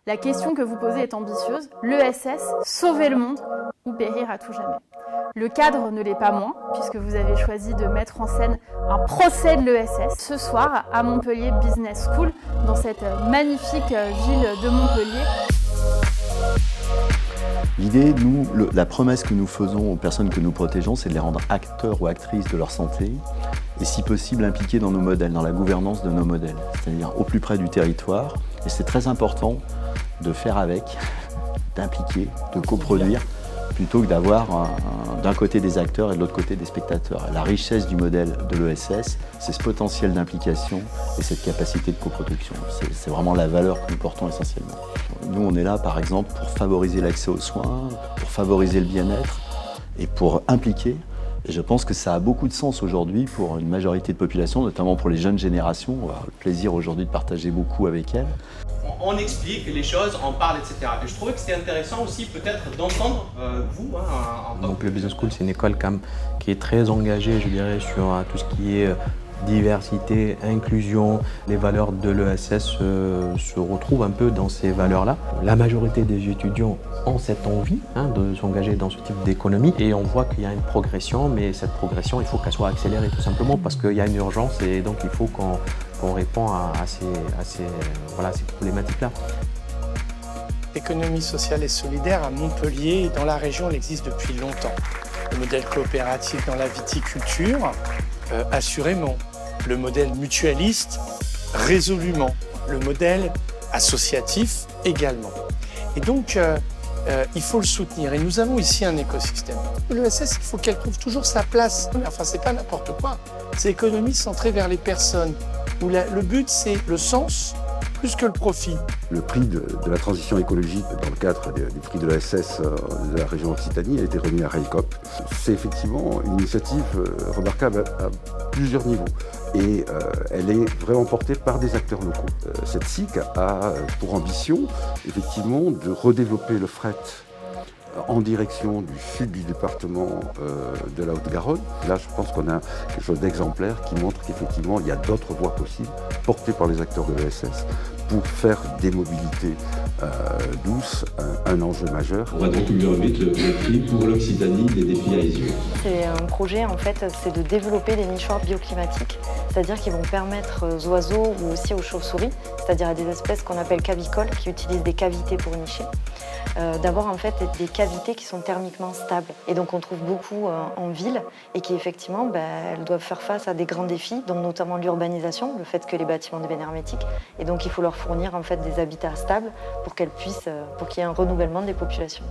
La question que vous posez est ambitieuse. L'ESS, sauver le monde ou périr à tout jamais. Le cadre ne l'est pas moins, puisque vous avez choisi de mettre en scène un procès de l'ESS ce soir à Montpellier Business School, dans cette magnifique ville de Montpellier. L'idée, nous, la promesse que nous faisons aux personnes que nous protégeons, c'est de les rendre acteurs ou actrices de leur santé et si possible impliqués dans nos modèles, dans la gouvernance de nos modèles, c'est-à-dire au plus près du territoire. Et c'est très important de faire avec, d'impliquer, de coproduire, plutôt que d'avoir d'un côté des acteurs et de l'autre côté des spectateurs. La richesse du modèle de l'ESS, c'est ce potentiel d'implication et cette capacité de coproduction. C'est vraiment la valeur que nous portons essentiellement. Nous, on est là, par exemple, pour favoriser l'accès aux soins, pour favoriser le bien-être et pour impliquer. Et je pense que ça a beaucoup de sens aujourd'hui pour une majorité de population, notamment pour les jeunes générations. On a le plaisir aujourd'hui de partager beaucoup avec elles. On explique les choses, on parle, etc. Et je trouvais que c'était intéressant aussi peut-être d'entendre vous, en tant que... Le Business School, c'est une école quand même qui est très engagée, je dirais, sur tout ce qui est diversité, inclusion. Les valeurs de l'ESS se retrouvent un peu dans ces valeurs-là. La majorité des étudiants ont cette envie de s'engager dans ce type d'économie et on voit qu'il y a une progression, mais cette progression, il faut qu'elle soit accélérée tout simplement parce qu'il y a une urgence et donc il faut qu'on réponde à ces problématiques-là. L'économie sociale et solidaire à Montpellier et dans la région, elle existe depuis longtemps. Le modèle coopératif dans la viticulture, assurément. Le modèle mutualiste, résolument. Le modèle associatif, également. Et donc, il faut le soutenir. Et nous avons ici un écosystème. L'ESS, il faut qu'elle trouve toujours sa place. Enfin, c'est pas n'importe quoi. C'est l'économie centrée vers les personnes, où le but, c'est le sens plus que le profit. Le prix de la transition écologique dans le cadre du prix de l'ESS de la région Occitanie a été remis à Railcoop. C'est effectivement une initiative remarquable à plusieurs niveaux et elle est vraiment portée par des acteurs locaux. Cette SIC a pour ambition effectivement de redévelopper le fret en direction du sud du département de la Haute-Garonne. Là, je pense qu'on a quelque chose d'exemplaire qui montre qu'effectivement, il y a d'autres voies possibles portées par les acteurs de l'ESS pour faire des mobilités douces un enjeu majeur. On va donc lui remettre le prix pour l'Occitanie des défis à les yeux. C'est un projet, en fait, c'est de développer des nichoirs bioclimatiques, c'est-à-dire qui vont permettre aux oiseaux ou aussi aux chauves-souris, c'est-à-dire à des espèces qu'on appelle cavicoles, qui utilisent des cavités pour nicher, d'avoir en fait des cavités qui sont thermiquement stables. Et donc on trouve beaucoup en ville et qui effectivement elles doivent faire face à des grands défis, dont notamment l'urbanisation, le fait que les bâtiments deviennent hermétiques. Et donc il faut leur fournir en fait des habitats stables pour qu'il y ait un renouvellement des populations.